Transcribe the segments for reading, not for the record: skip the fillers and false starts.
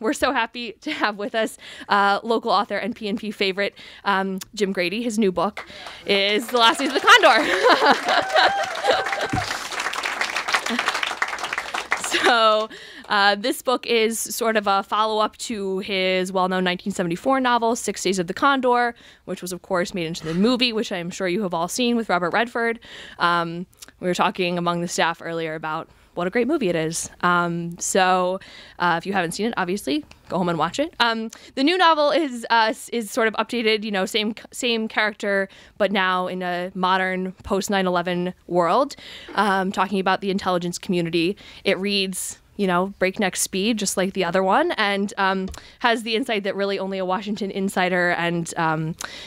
We're so happy to have with us local author and PNP favorite, Jim Grady. His new book is The Last Days of the Condor. So this book is sort of a follow-up to his well-known 1974 novel, 6 Days of the Condor, which was, of course, made into the movie, which I'm sure you have all seen with Robert Redford. We were talking among the staff earlier about what a great movie it is. So if you haven't seen it, obviously, go home and watch it. The new novel is sort of updated, you know, same character, but now in a modern post 9/11 world, talking about the intelligence community. It reads, you know, breakneck speed, just like the other one, and has the insight that really only a Washington insider and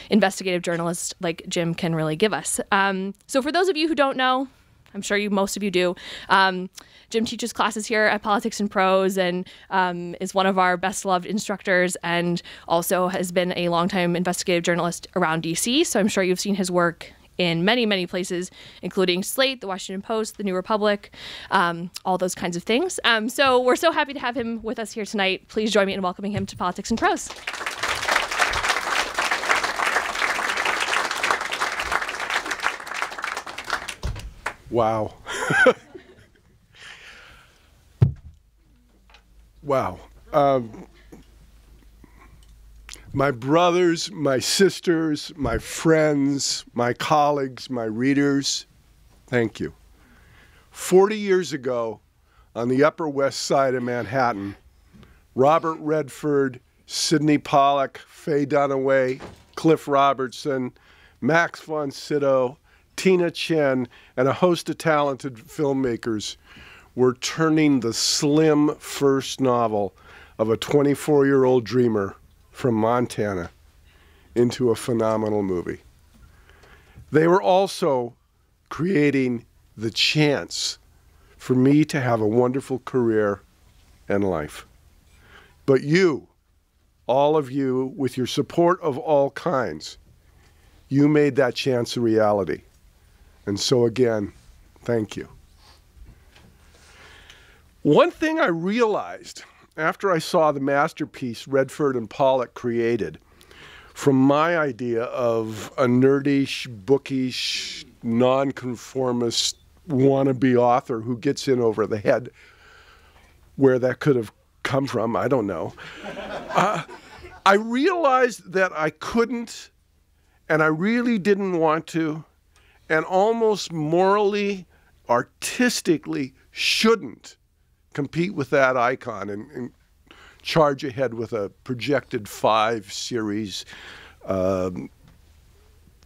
investigative journalist like Jim can really give us. So for those of you who don't know, I'm sure most of you do. Jim teaches classes here at Politics and Prose and is one of our best-loved instructors, and also has been a longtime investigative journalist around DC. So I'm sure you've seen his work in many, many places, including Slate, The Washington Post, The New Republic, all those kinds of things. So we're so happy to have him with us here tonight. Please join me in welcoming him to Politics and Prose. Wow. Wow. My brothers, my sisters, my friends, my colleagues, my readers, thank you. 40 years ago, on the Upper West Side of Manhattan, Robert Redford, Sidney Pollack, Faye Dunaway, Cliff Robertson, Max von Sydow, Tina Chen, and a host of talented filmmakers were turning the slim first novel of a 24-year-old dreamer from Montana into a phenomenal movie. They were also creating the chance for me to have a wonderful career and life. But you, all of you, with your support of all kinds, you made that chance a reality. And so again, thank you. One thing I realized after I saw the masterpiece Redford and Pollack created from my idea of a nerdish, bookish, nonconformist wannabe author who gets in over the head, where that could have come from, I don't know. I realized that I couldn't, and I really didn't want to, and almost morally, artistically shouldn't compete with that icon and charge ahead with a projected 5-series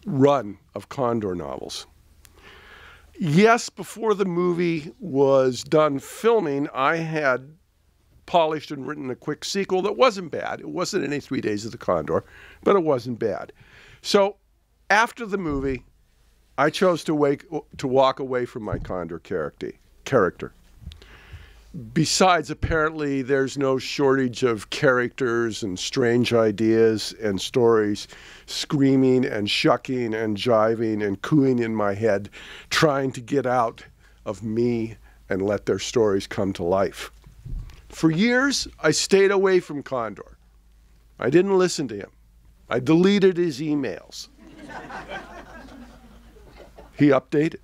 run of Condor novels. Yes, before the movie was done filming, I had polished and written a quick sequel that wasn't bad. It wasn't any 3 Days of the Condor, but it wasn't bad. So after the movie, I chose to walk away from my Condor character. Besides, apparently, there's no shortage of characters and strange ideas and stories screaming and shucking and jiving and cooing in my head, trying to get out of me and let their stories come to life. For years, I stayed away from Condor. I didn't listen to him. I deleted his emails. He updated.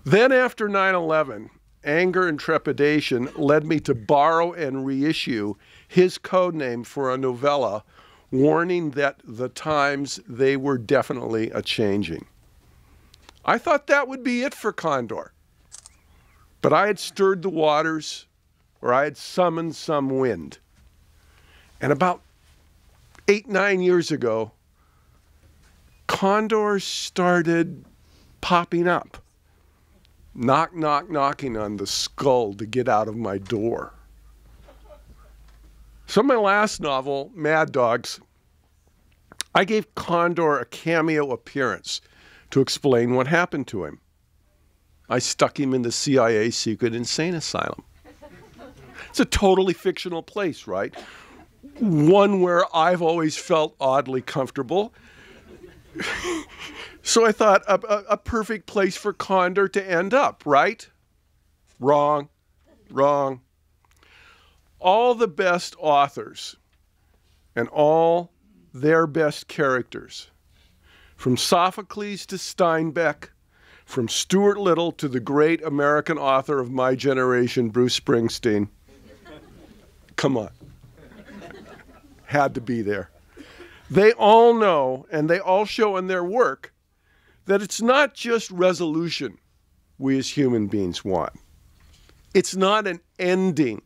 Then after 9/11, anger and trepidation led me to borrow and reissue his code name for a novella, warning that the times, they were definitely a-changing. I thought that would be it for Condor. But I had stirred the waters, or I had summoned some wind. And about 8-9 years ago, Condor started popping up. Knock, knock, knocking on the skull to get out of my door. So my last novel, Mad Dogs, I gave Condor a cameo appearance to explain what happened to him. I stuck him in the CIA secret insane asylum. It's a totally fictional place, right? One where I've always felt oddly comfortable. So I thought a perfect place for Condor to end up, right? Wrong. all the best authors and all their best characters, from Sophocles to Steinbeck, from Stuart Little to the great American author of my generation, Bruce Springsteen. Come on. Had to be there. They all know, and they all show in their work, that it's not just resolution we as human beings want. It's not an ending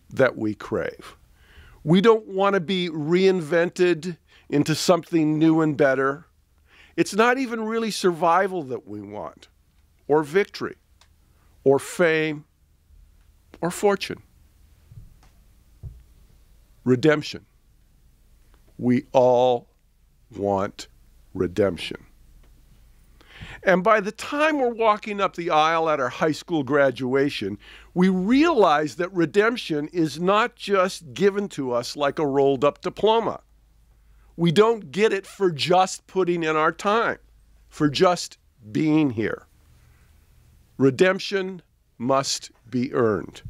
that we crave. We don't want to be reinvented into something new and better. It's not even really survival that we want, or victory, or fame, or fortune. Redemption. We all want redemption. And by the time we're walking up the aisle at our high school graduation, we realize that redemption is not just given to us like a rolled up diploma. We don't get it for just putting in our time, for just being here. Redemption must be earned.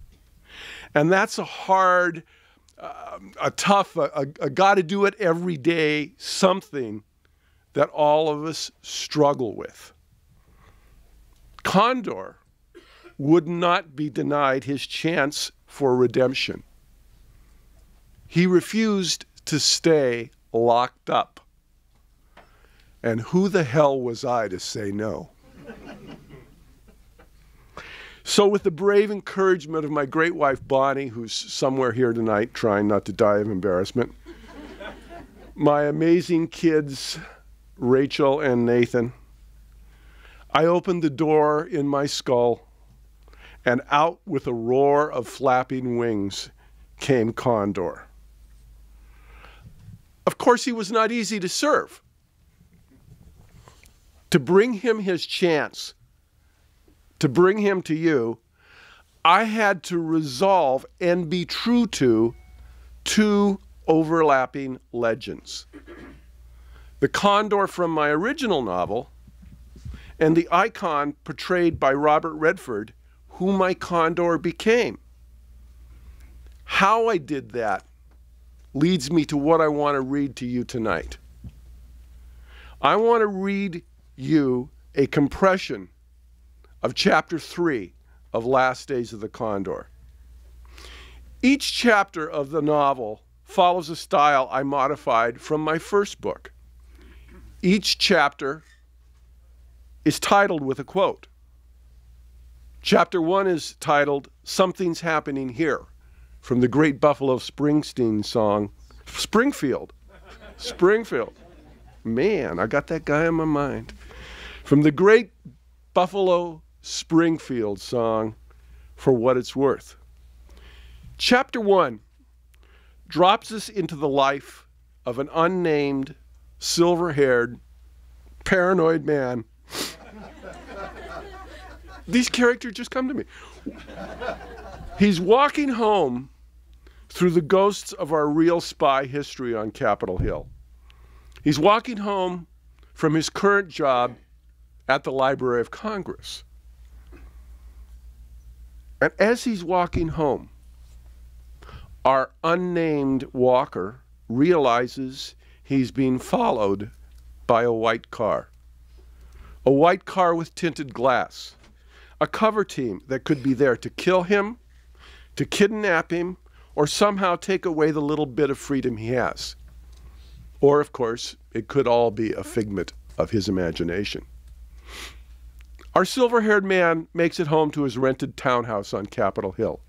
And that's a hard, a tough, a got to do it every day something that all of us struggle with. Condor would not be denied his chance for redemption. He refused to stay locked up. And who the hell was I to say no? So with the brave encouragement of my great wife, Bonnie, who's somewhere here tonight trying not to die of embarrassment, my amazing kids, Rachel and Nathan, I opened the door in my skull, and out with a roar of flapping wings came Condor. Of course, he was not easy to serve. To bring him his chance, to bring him to you, I had to resolve and be true to two overlapping legends. The Condor from my original novel and the icon portrayed by Robert Redford, who my Condor became. How I did that leads me to what I want to read to you tonight. I want to read you a compression of chapter 3 of Last Days of the Condor. Each chapter of the novel follows a style I modified from my first book. Each chapter is titled with a quote. Chapter 1 is titled, Something's Happening Here, from the great Buffalo Springsteen song, Springfield. Springfield. Man, I got that guy in my mind. From the great Buffalo Springfield song, For What It's Worth. Chapter 1 drops us into the life of an unnamed, silver-haired, paranoid man. These characters just come to me. He's walking home through the ghosts of our real spy history on Capitol Hill. He's walking home from his current job at the Library of Congress. And as he's walking home, our unnamed walker realizes he's being followed by a white car. A white car with tinted glass. A cover team that could be there to kill him, to kidnap him, or somehow take away the little bit of freedom he has. Or, of course, it could all be a figment of his imagination. Our silver-haired man makes it home to his rented townhouse on Capitol Hill,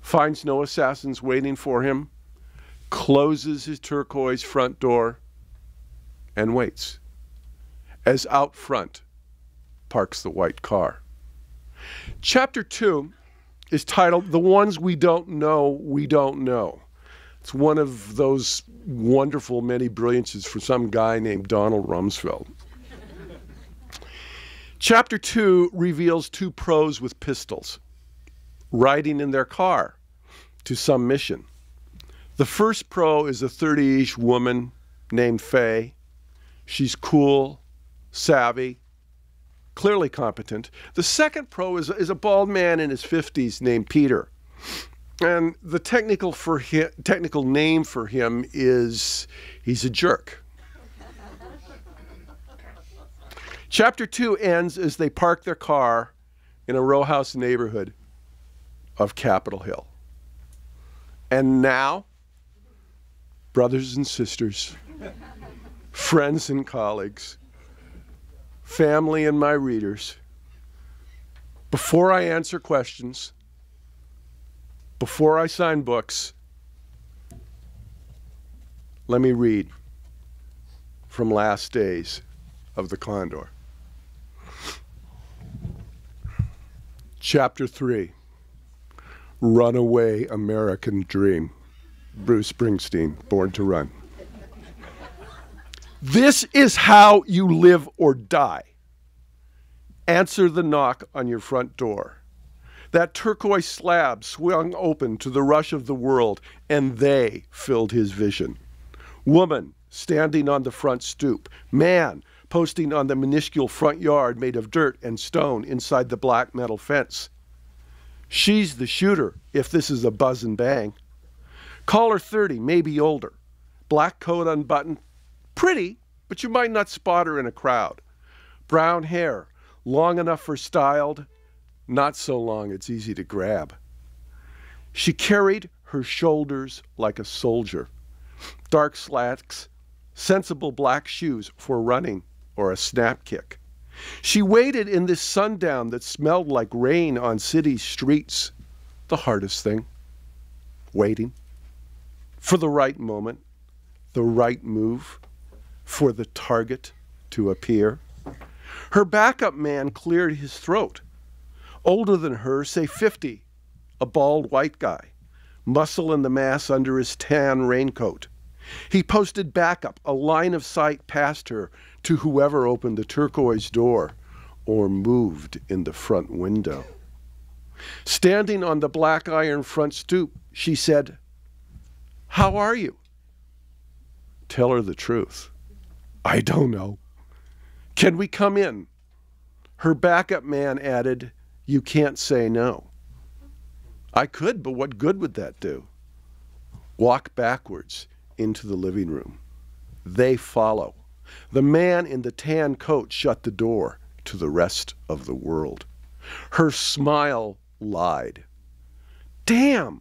finds no assassins waiting for him, closes his turquoise front door, and waits, as out front parks the white car. Chapter 2 is titled, The Ones We Don't Know, We Don't Know. It's one of those wonderful many brilliances for some guy named Donald Rumsfeld. Chapter 2 reveals two pros with pistols, riding in their car to some mission. The first pro is a 30-ish woman named Faye. She's cool, savvy, clearly competent. The second pro is a bald man in his 50s named Peter. And the technical name for him is he's a jerk. Chapter 2 ends as they park their car in a row house neighborhood of Capitol Hill. And now, brothers and sisters, friends and colleagues, family and my readers, before I answer questions, before I sign books, let me read from Last Days of the Condor. Chapter 3, Runaway American Dream. Bruce Springsteen, Born to Run. This is how you live or die. Answer the knock on your front door. That turquoise slab swung open to the rush of the world, and they filled his vision. Woman standing on the front stoop. Man posting on the minuscule front yard made of dirt and stone inside the black metal fence. She's the shooter, if this is a buzz and bang. Call her 30, maybe older. Black coat unbuttoned. Pretty, but you might not spot her in a crowd. Brown hair, long enough for styled, not so long it's easy to grab. She carried her shoulders like a soldier. Dark slacks, sensible black shoes for running or a snap kick. She waited in this sundown that smelled like rain on city streets. The hardest thing. Waiting. For the right moment, the right move, for the target to appear. Her backup man cleared his throat. Older than her, say 50, a bald white guy, muscle in the mass under his tan raincoat. He posted backup, a line of sight past her to whoever opened the turquoise door or moved in the front window. Standing on the black iron front stoop, she said, "How are you?" Tell her the truth. "I don't know." "Can we come in?" Her backup man added, "You can't say no." "I could, but what good would that do?" Walk backwards into the living room. They follow. The man in the tan coat shut the door to the rest of the world. Her smile lied. "Damn,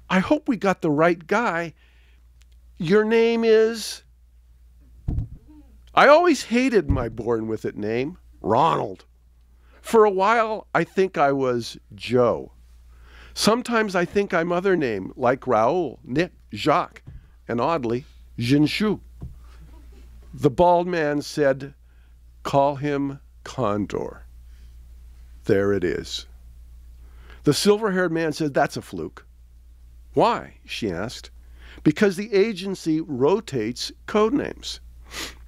I hope we got the right guy. Your name is..." I always hated my born with it name, Ronald. For a while, I think I was Joe. Sometimes I think I'm other name, like Raoul, Nick, Jacques, and oddly, Jinshu. The bald man said, "Call him Condor." There it is. The silver-haired man said, "That's a fluke." "Why?" she asked. "Because the agency rotates code names.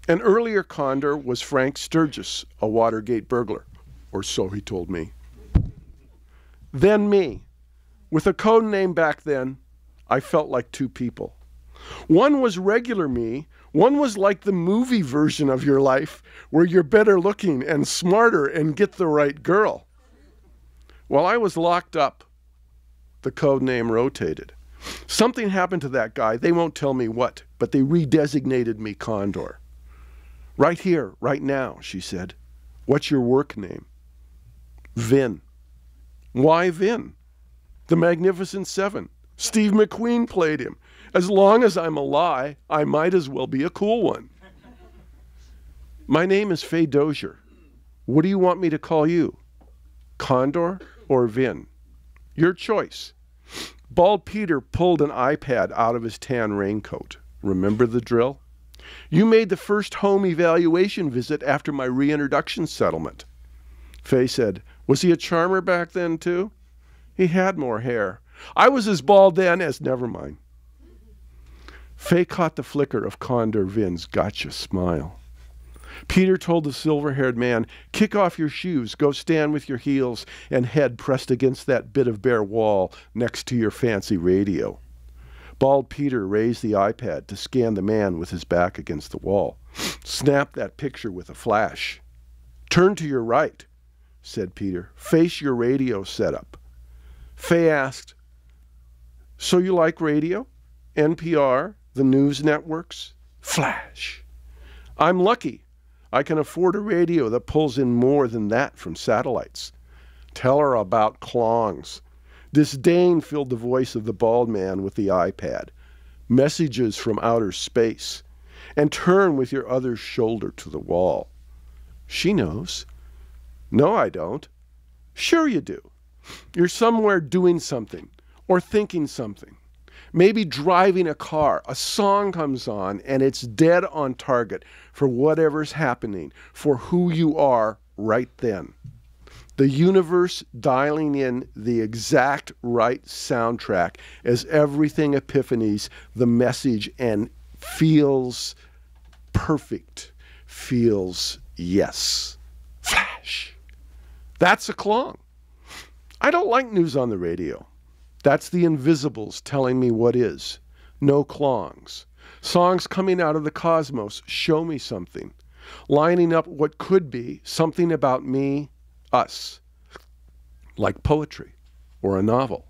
An earlier Condor was Frank Sturgis, a Watergate burglar, or so he told me. Then me. With a code name back then, I felt like two people. One was regular me, one was like the movie version of your life, where you're better looking and smarter and get the right girl. While I was locked up, the code name rotated. Something happened to that guy. They won't tell me what, but they redesignated me Condor. "Right here, right now," she said. "What's your work name?" "Vin." "Why Vin?" "The Magnificent Seven. Steve McQueen played him. As long as I'm a lie, I might as well be a cool one." "My name is Faye Dozier. What do you want me to call you? Condor or Vin? Your choice." Bald Peter pulled an iPad out of his tan raincoat. "Remember the drill? You made the first home evaluation visit after my reintroduction settlement." Faye said, "Was he a charmer back then too?" "He had more hair. I was as bald then as..." "Never mind." Faye caught the flicker of Condor Vin's gotcha smile. Peter told the silver-haired man, "Kick off your shoes, go stand with your heels and head pressed against that bit of bare wall next to your fancy radio." Bald Peter raised the iPad to scan the man with his back against the wall. "Snap that picture with a flash." "Turn to your right," said Peter. "Face your radio setup." Faye asked, So you like radio? NPR? The news networks? Flash. I'm lucky. I can afford a radio that pulls in more than that from satellites. Tell her about clongs. Disdain filled the voice of the bald man with the iPad. Messages from outer space. And turn with your other shoulder to the wall. She knows. No, I don't. Sure you do. You're somewhere doing something or thinking something. Maybe driving a car. A song comes on and it's dead on target for whatever's happening, for who you are right then. The universe dialing in the exact right soundtrack as everything epiphanies the message and feels perfect, feels yes. Flash. That's a clong. I don't like news on the radio. That's the invisibles telling me what is. No clongs. Songs coming out of the cosmos show me something. Lining up what could be something about me, us. Like poetry or a novel.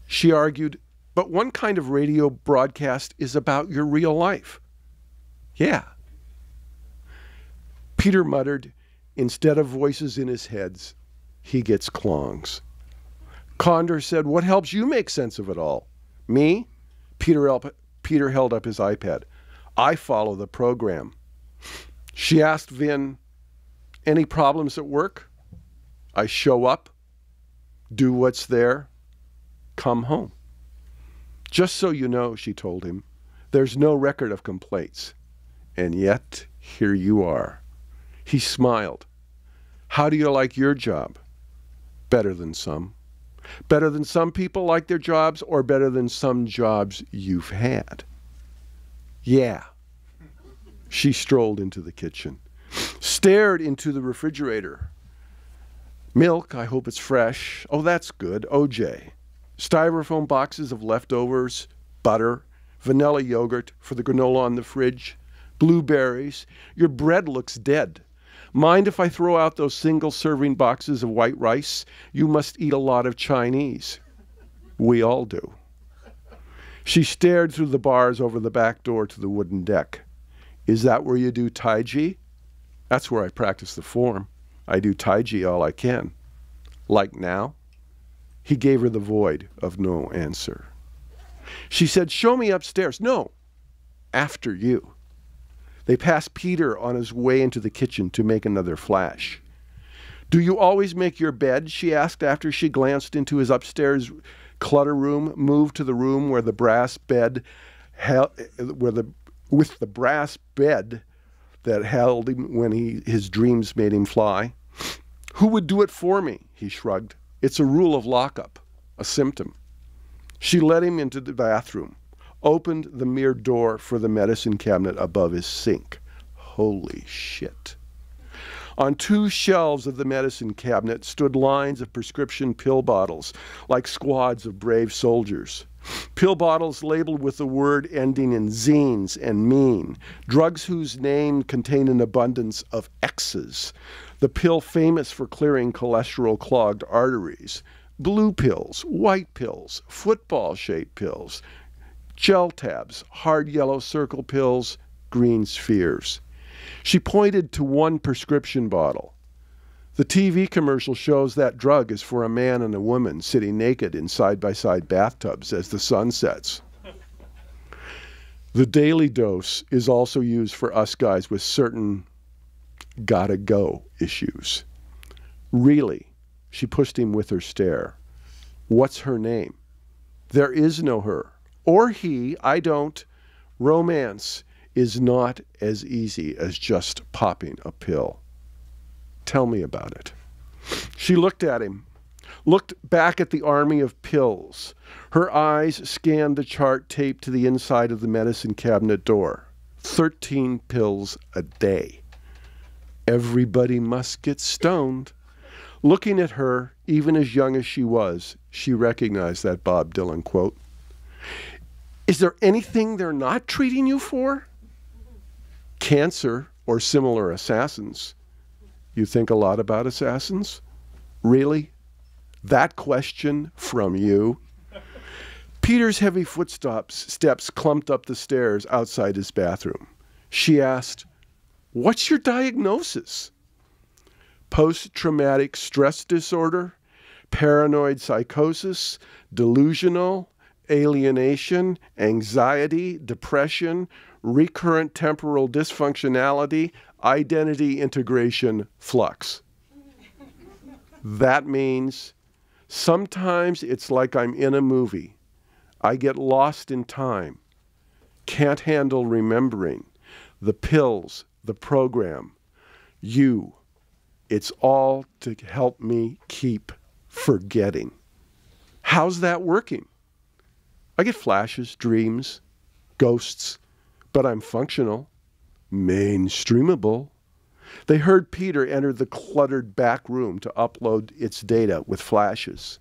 She argued, but one kind of radio broadcast is about your real life. Yeah. Peter muttered, instead of voices in his heads, he gets clongs. Condor said, what helps you make sense of it all? Me? Peter held up his iPad. I follow the program. She asked Vin, any problems at work? I show up, do what's there, come home. Just so you know, she told him, there's no record of complaints. And yet, here you are. He smiled. How do you like your job? Better than some. Better than some people like their jobs, or better than some jobs you've had? Yeah. She strolled into the kitchen, stared into the refrigerator. Milk, I hope it's fresh. Oh, that's good. OJ. Styrofoam boxes of leftovers, butter, vanilla yogurt for the granola on the fridge, blueberries. Your bread looks dead. Mind if I throw out those single-serving boxes of white rice? You must eat a lot of Chinese. We all do. She stared through the bars over the back door to the wooden deck. Is that where you do Tai Chi? That's where I practice the form. I do Tai Chi all I can. Like now? He gave her the void of no answer. She said, show me upstairs. No, after you. They passed Peter on his way into the kitchen to make another flash. Do you always make your bed? She asked after she glanced into his upstairs clutter room, moved to the room where the brass bed with the brass bed that held him when his dreams made him fly. Who would do it for me? He shrugged. It's a rule of lockup, a symptom. She led him into the bathroom, opened the mirrored door for the medicine cabinet above his sink. Holy shit. On two shelves of the medicine cabinet stood lines of prescription pill bottles, like squads of brave soldiers. Pill bottles labeled with the word ending in zines and mean, drugs whose name contain an abundance of X's, the pill famous for clearing cholesterol-clogged arteries, blue pills, white pills, football-shaped pills, gel tabs, hard yellow circle pills, green spheres. She pointed to one prescription bottle. The TV commercial shows that drug is for a man and a woman sitting naked in side-by-side bathtubs as the sun sets. The daily dose is also used for us guys with certain gotta go issues. Really? She pushed him with her stare. What's her name? There is no her. Or he, I don't. Romance is not as easy as just popping a pill. Tell me about it. She looked at him, looked back at the army of pills. Her eyes scanned the chart taped to the inside of the medicine cabinet door. 13 pills a day. Everybody must get stoned. Looking at her, even as young as she was, she recognized that Bob Dylan quote. Is there anything they're not treating you for? Cancer or similar assassins. You think a lot about assassins? Really? That question from you? Peter's heavy steps clumped up the stairs outside his bathroom. She asked, "What's your diagnosis?" Post-traumatic stress disorder, paranoid psychosis, delusional, alienation, anxiety, depression, recurrent temporal dysfunctionality, identity integration flux. That means sometimes it's like I'm in a movie. I get lost in time, can't handle remembering, the pills, the program, you. It's all to help me keep forgetting. How's that working? I get flashes, dreams, ghosts, but I'm functional, mainstreamable. They heard Peter enter the cluttered back room to upload its data with flashes.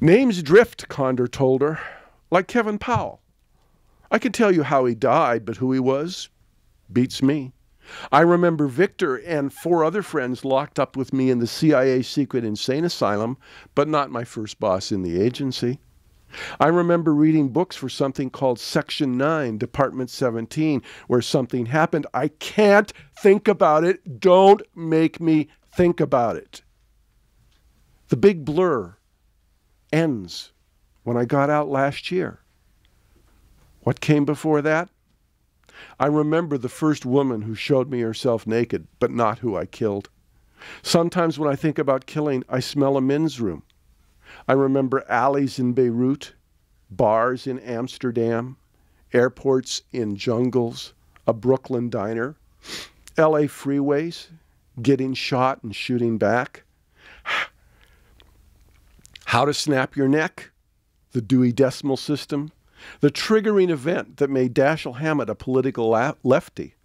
Names drift, Condor told her, like Kevin Powell. I can tell you how he died, but who he was beats me. I remember Victor and 4 other friends locked up with me in the CIA secret insane asylum, but not my first boss in the agency. I remember reading books for something called Section 9, Department 17, where something happened. I can't think about it. Don't make me think about it. The big blur ends when I got out last year. What came before that? I remember the first woman who showed me herself naked, but not who I killed. Sometimes when I think about killing, I smell a men's room. I remember alleys in Beirut, bars in Amsterdam, airports in jungles, a Brooklyn diner, LA freeways, getting shot and shooting back. How to snap your neck, the Dewey Decimal System, the triggering event that made Dashiell Hammett a political lefty.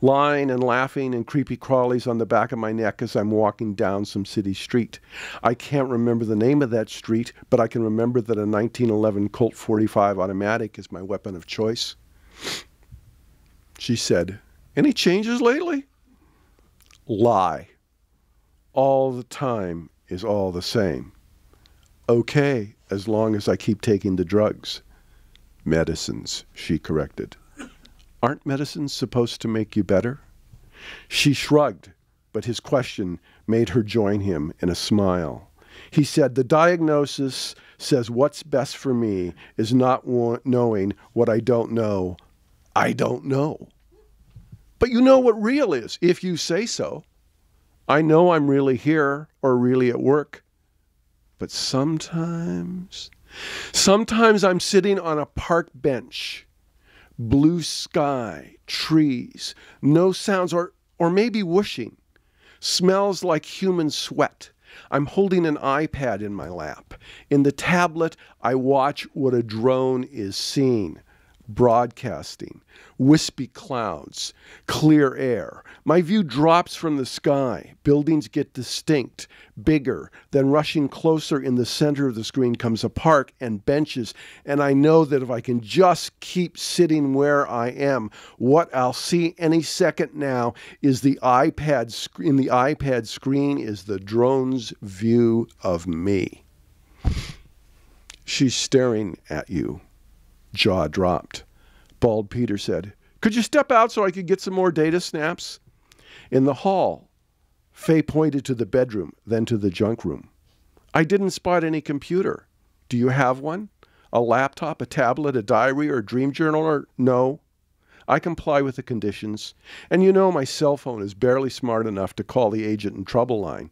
Lying and laughing and creepy crawlies on the back of my neck as I'm walking down some city street. I can't remember the name of that street, but I can remember that a 1911 Colt 45 automatic is my weapon of choice. She said, "Any changes lately?" Lie. All the time is all the same. Okay, as long as I keep taking the drugs. Medicines, she corrected. Aren't medicines supposed to make you better? She shrugged, but his question made her join him in a smile. He said, the diagnosis says what's best for me is not knowing what I don't know. I don't know. But you know what real is, if you say so. I know I'm really here or really at work. But sometimes I'm sitting on a park bench, blue sky, trees, no sounds, or maybe whooshing. Smells like human sweat. I'm holding an iPad in my lap. In the tablet, I watch what a drone is seeing. Broadcasting, wispy clouds, clear air. My view drops from the sky. Buildings get distinct, bigger. Then rushing closer in the center of the screen comes a park and benches. And I know that if I can just keep sitting where I am, what I'll see any second now is in the iPad screen is the drone's view of me. She's staring at you. Jaw dropped. Bald Peter said, "Could you step out so I could get some more data snaps?" In the hall, Faye pointed to the bedroom, then to the junk room. "I didn't spot any computer. Do you have one? A laptop, a tablet, a diary, or a dream journal, or no?" I comply with the conditions. And you know my cell phone is barely smart enough to call the agent in trouble line.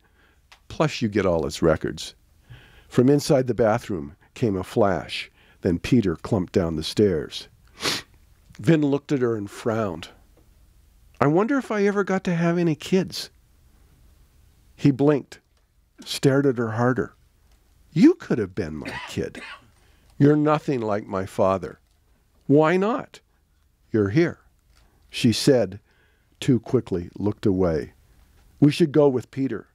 Plus you get all its records. From inside the bathroom came a flash. Then Peter clumped down the stairs. Vin looked at her and frowned. "I wonder if I ever got to have any kids." He blinked, stared at her harder. "You could have been my kid. You're nothing like my father." "Why not?" "You're here." She said, too quickly, looked away. "We should go with Peter."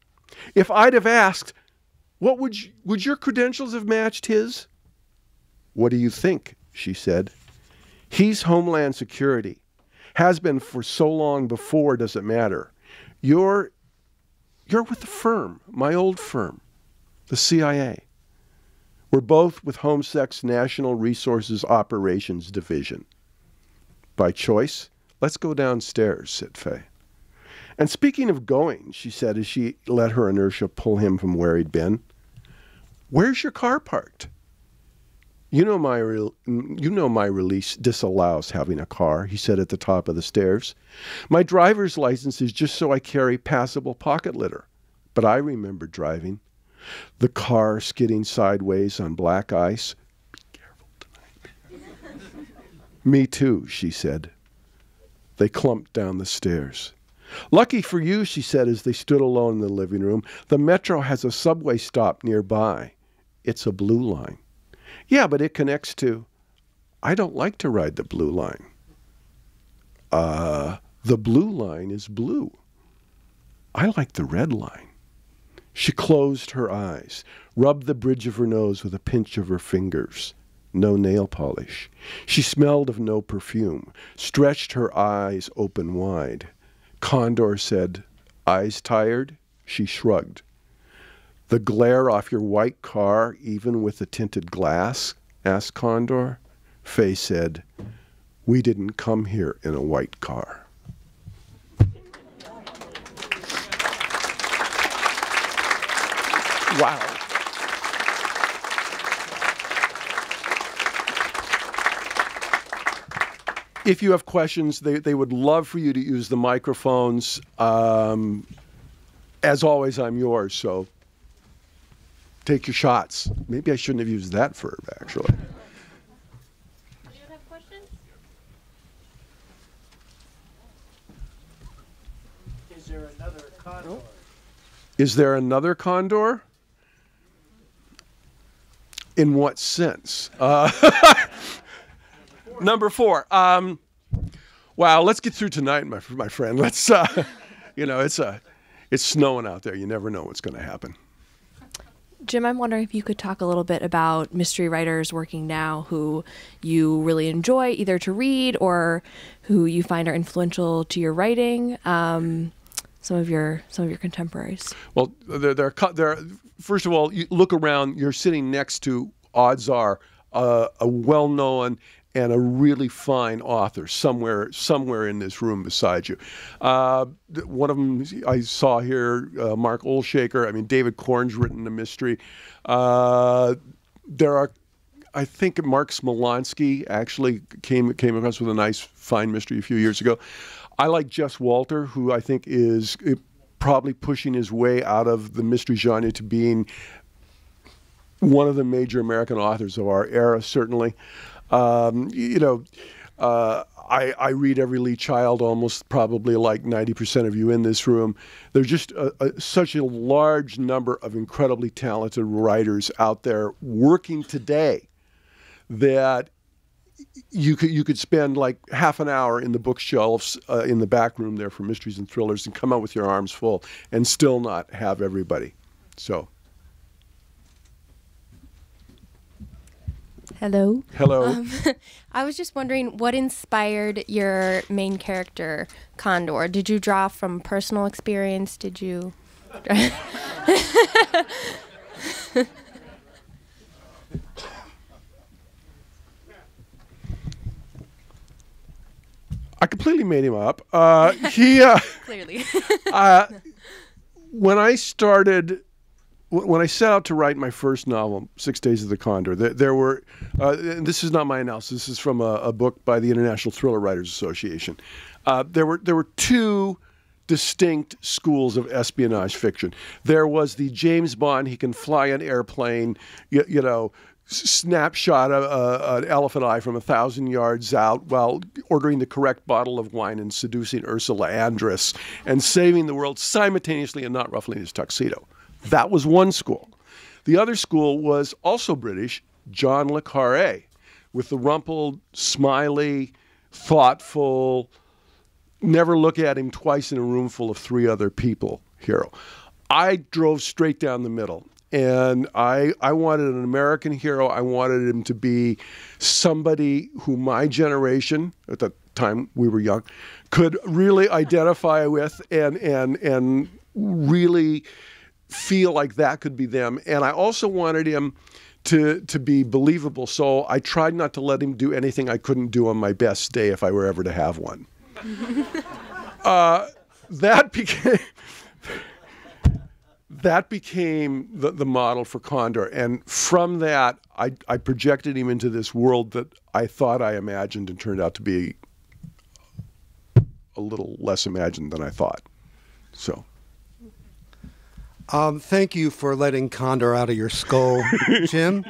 "If I'd have asked, would your credentials have matched his?" "What do you think?" she said. "He's Homeland Security. Has been for so long before, doesn't matter. You're with the firm, my old firm, the CIA. We're both with HomeSec's National Resources Operations Division. By choice, let's go downstairs, said Faye. And speaking of going, she said as she let her inertia pull him from where he'd been, where's your car parked? You know my release disallows having a car, he said at the top of the stairs. My driver's license is just so I carry passable pocket litter. But I remember driving. The car skidding sideways on black ice. Be careful tonight. Me too, she said. They clumped down the stairs. Lucky for you, she said as they stood alone in the living room, the metro has a subway stop nearby. It's a blue line. Yeah, but it connects to... I don't like to ride the blue line. The blue line is blue. I like the red line. She closed her eyes, rubbed the bridge of her nose with a pinch of her fingers. No nail polish. She smelled of no perfume, stretched her eyes open wide. Condor said, eyes tired? She shrugged. The glare off your white car, even with the tinted glass? Asked Condor. Faye said, we didn't come here in a white car. Wow. If you have questions, they would love for you to use the microphones. As always, I'm yours, so take your shots. Maybe I shouldn't have used that verb, actually. Do you have questions? Is there another condor? Is there another condor? In what sense? Number 4. Wow, let's get through tonight, my friend. Let's, you know, it's snowing out there. You never know what's going to happen. Jim, I'm wondering if you could talk a little bit about mystery writers working now who you really enjoy either to read or who you find are influential to your writing. Some of your contemporaries. Well, they're first of all, you look around. You're sitting next to, odds are, a well-known and a really fine author somewhere in this room beside you. One of them I saw here, Mark Olshaker. I mean, David Korn's written a mystery. There are, I think, Mark Smolansky actually came across with a nice, fine mystery a few years ago. I like Jess Walter, who I think is probably pushing his way out of the mystery genre to being one of the major American authors of our era, certainly. You know, I read every Lee Child, almost probably like 90% of you in this room. There's just such a large number of incredibly talented writers out there working today that you could spend like half an hour in the bookshelves in the back room there for mysteries and thrillers and come out with your arms full and still not have everybody. So. Hello. Hello. I was just wondering what inspired your main character, Condor? Did you draw from personal experience? Did you... I completely made him up. Clearly. When I set out to write my first novel, 6 Days of the Condor, there were, and this is not my analysis, this is from a book by the International Thriller Writers Association. There were two distinct schools of espionage fiction. There was the James Bond, he can fly an airplane, you know, snapshot an elephant eye from 1,000 yards out while ordering the correct bottle of wine and seducing Ursula Andress and saving the world simultaneously and not ruffling his tuxedo. That was one school. The other school was also British, John le Carré, with the rumpled, smiley, thoughtful, never look at him twice in a room full of 3 other people hero. I drove straight down the middle. And I wanted an American hero. I wanted him to be somebody who my generation, at the time we were young, could really identify with and really feel like that could be them. And I also wanted him to be believable. So I tried not to let him do anything I couldn't do on my best day if I were ever to have one. That became the model for Condor. And from that, I projected him into this world that I thought I imagined and turned out to be a little less imagined than I thought. So. Thank you for letting Condor out of your skull, Jim.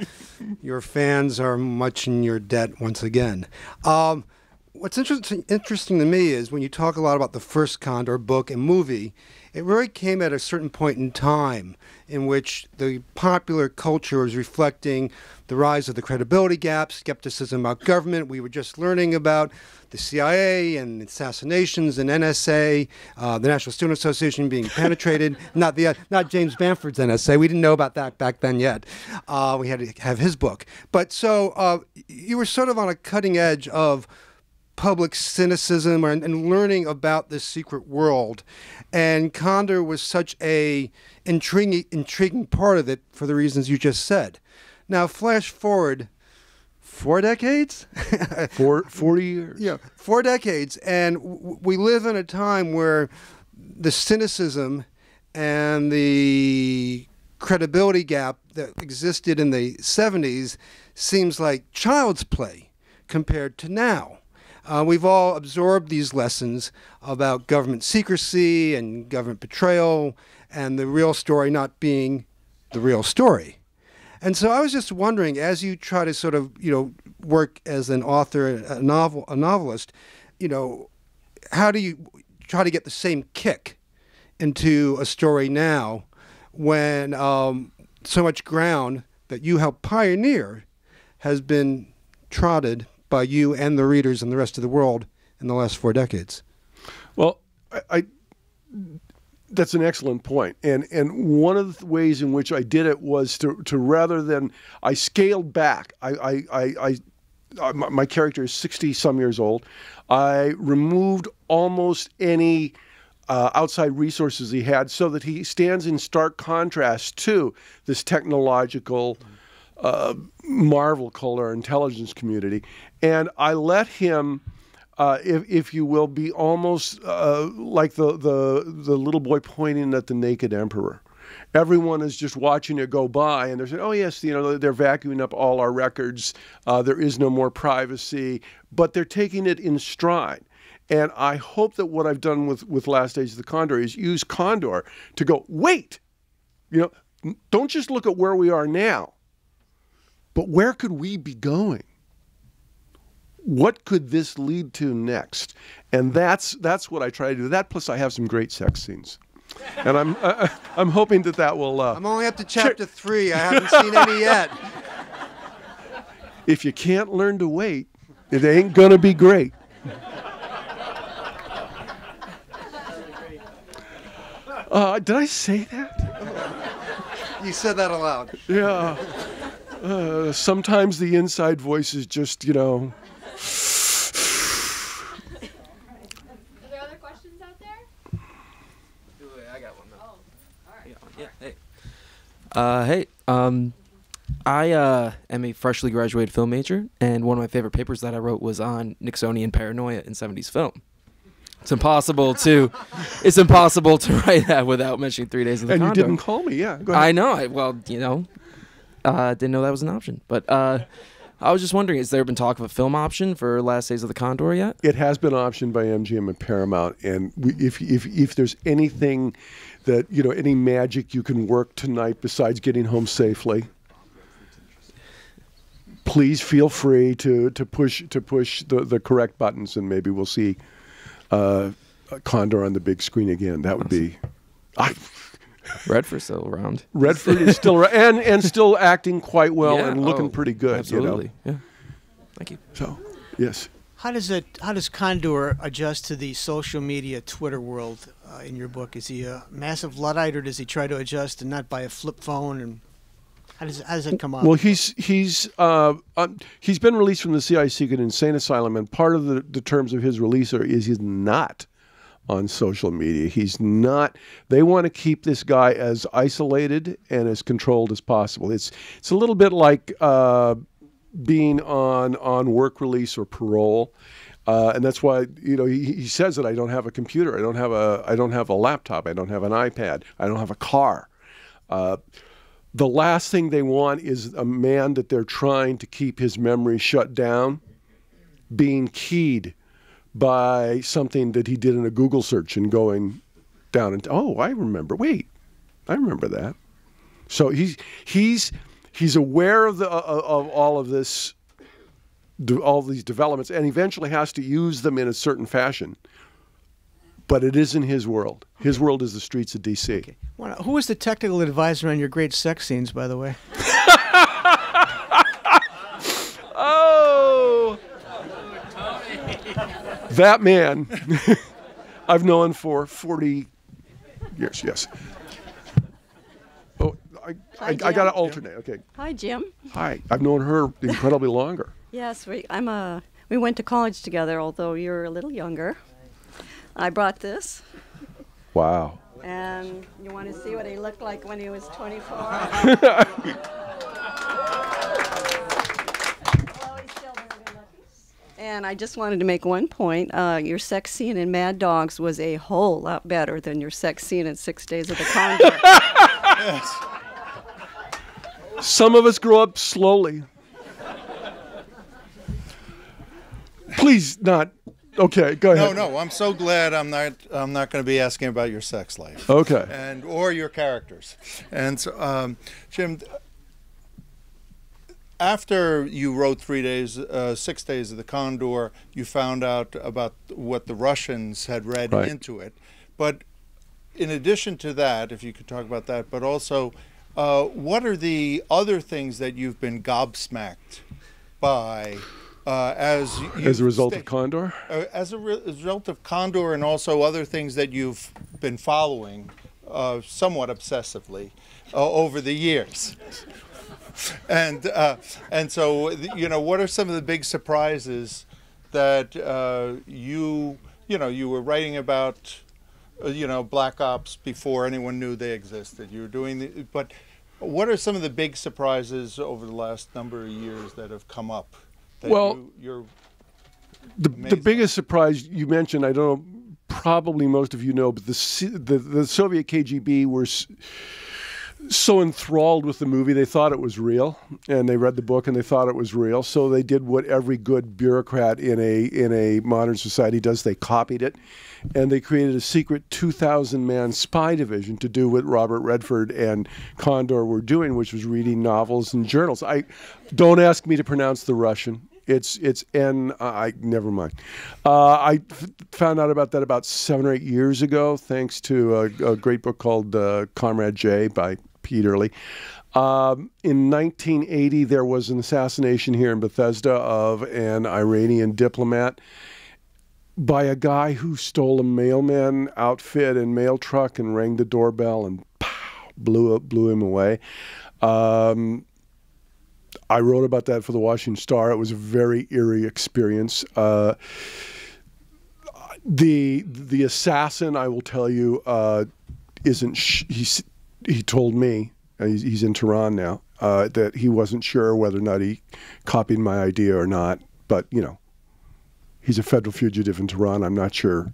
Your fans are much in your debt once again. What's interesting to me is when you talk a lot about the first Condor book and movie, it really came at a certain point in time in which the popular culture was reflecting the rise of the credibility gap, skepticism about government. We were just learning about the CIA and assassinations and NSA, the National Student Association being penetrated. not James Bamford's NSA. We didn't know about that back then yet. We had to have his book. But so you were sort of on a cutting edge of public cynicism and learning about this secret world. And Condor was such a intriguing part of it for the reasons you just said. Now, flash forward 4 decades? 40 years. Yeah, 4 decades. And we live in a time where the cynicism and the credibility gap that existed in the 70s seems like child's play compared to now. We've all absorbed these lessons about government secrecy and government betrayal and the real story not being the real story. And so I was just wondering, as you try to sort of, work as an author, a novelist, how do you try to get the same kick into a story now when so much ground that you helped pioneer has been trodden by you and the readers and the rest of the world in the last 4 decades? Well, that's an excellent point. And one of the ways in which I did it was to rather than, I scaled back. My character is 60-some years old. I removed almost any outside resources he had so that he stands in stark contrast to this technological marvel called our intelligence community. And I let him, if you will, be almost like the little boy pointing at the naked emperor. Everyone is just watching it go by, and they're saying, oh, yes, they're vacuuming up all our records. There is no more privacy. But they're taking it in stride. And I hope that what I've done with Last Days of the Condor is use Condor to go, wait, don't just look at where we are now, but where could we be going? What could this lead to next? And that's what I try to do. That plus I have some great sex scenes. And I'm hoping that will... I'm only up to chapter 3. I haven't seen any yet. If you can't learn to wait, it ain't going to be great. Did I say that? You said that aloud. Yeah. Sometimes the inside voice is just, Are there other questions out there? I got one. Oh, all right. Yeah, hey. I am a freshly graduated film major, and one of my favorite papers that I wrote was on Nixonian paranoia in 70s film. It's impossible to write that without mentioning 3 Days of the Condor. And you didn't call me, yeah. Go ahead. I know. Didn't know that was an option. But I was just wondering, has there been talk of a film option for Last Days of the Condor yet? It has been optioned by MGM and Paramount, and if there's anything that, any magic you can work tonight besides getting home safely, please feel free to push the correct buttons, and maybe we'll see Condor on the big screen again. That would be... Redford's still around. Redford is still around and still acting quite well and looking pretty good. Absolutely. Yeah. Thank you. So, yes. How does Condor adjust to the social media Twitter world in your book? Is he a massive Luddite, or does he try to adjust and not buy a flip phone? And how does it come out? Well, he's been released from the CIA secret insane asylum, and part of the terms of his release is he's not on social media. He's not. They want to keep this guy as isolated and as controlled as possible. It's a little bit like being on work release or parole. And that's why, you know, he says that I don't have a computer, I don't have a laptop, I don't have an iPad, I don't have a car. The last thing they want is a man that they're trying to keep his memory shut down being keyed by something that he did in a Google search and going down and, oh, I remember. Wait, I remember that. So he's aware of all of this. All these developments, and eventually has to use them in a certain fashion. But it isn't his world. His world is the streets of D.C. Okay. Well, who was the technical advisor on your great sex scenes, by the way? Oh! That man I've known for 40 years, yes. Oh, I got to alternate, okay. Hi, Jim. Hi. I've known her incredibly longer. Yes, we went to college together, although you're a little younger. I brought this. Wow. And you want to see what he looked like when he was 24? And I just wanted to make one point. Your sex scene in Mad Dogs was a whole lot better than your sex scene in 6 Days of the Condor. Yes. Some of us grow up slowly. Please not. Okay, go ahead. No, I'm so glad I'm not going to be asking about your sex life. Okay. Or your characters. And so, Jim, after you wrote 6 Days of the Condor, you found out about what the Russians had read into it. But in addition to that, if you could talk about that, but also, what are the other things that you've been gobsmacked by? As a result of Condor? As a result of Condor, and also other things that you've been following somewhat obsessively over the years. And so, you know, what are some of the big surprises that you were writing about, Black Ops before anyone knew they existed. You were doing but what are some of the big surprises over the last number of years that have come up? Well, the biggest surprise you mentioned, I don't know, probably most of you know, but the Soviet KGB were so enthralled with the movie, they thought it was real, and they read the book and they thought it was real. So they did what every good bureaucrat in a modern society does. They copied it, and they created a secret 2,000-man spy division to do what Robert Redford and Condor were doing, which was reading novels and journals. Don't ask me to pronounce the Russian. It's never mind. I found out about that about 7 or 8 years ago, thanks to a great book called Comrade J by Pete Early. In 1980, there was an assassination here in Bethesda of an Iranian diplomat by a guy who stole a mailman outfit and mail truck and rang the doorbell and pow, blew him away. I wrote about that for the Washington Star. It was a very eerie experience. The assassin, I will tell you, isn't. He told me, he's in Tehran now, that he wasn't sure whether or not he copied my idea or not. But he's a federal fugitive in Tehran. I'm not sure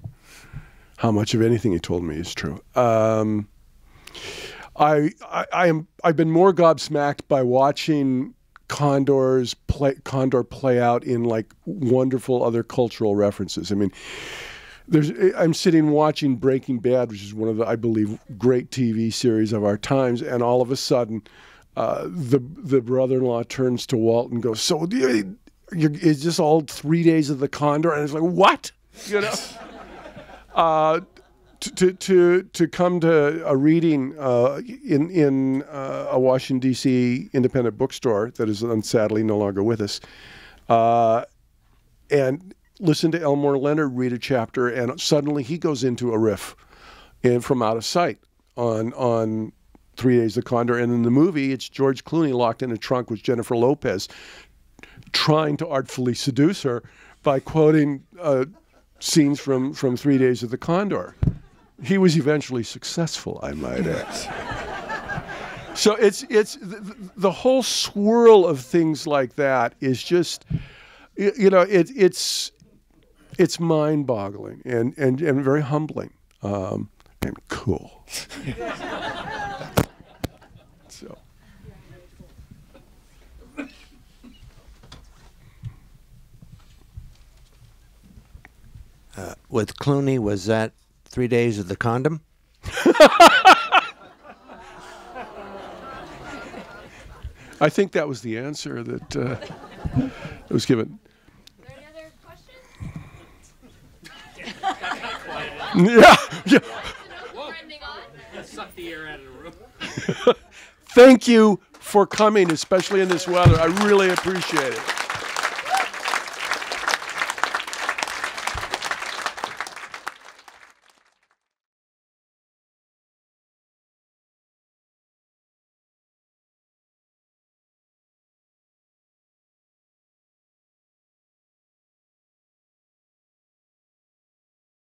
how much of anything he told me is true. I've been more gobsmacked by watching Condor play out in like wonderful other cultural references. I mean, I'm sitting watching Breaking Bad, which is one of the, I believe, great TV series of our times, and all of a sudden, the brother-in-law turns to Walt and goes, "So, is this all 3 Days of the Condor?" And it's like, what? To come to a reading in a Washington, D.C. independent bookstore that is sadly no longer with us, and listen to Elmore Leonard read a chapter, and suddenly he goes into a riff from out of sight on 3 Days of the Condor. And in the movie, it's George Clooney locked in a trunk with Jennifer Lopez, trying to artfully seduce her by quoting scenes from 3 Days of the Condor. He was eventually successful, I might add. So it's the whole swirl of things like that is just, you know, it's mind-boggling and very humbling and cool. So. With Clooney, was that 3 Days of the Condom? I think that was the answer that was given. Are there any other questions? Yeah. Suck the air out of the room. Thank you for coming, especially in this weather. I really appreciate it.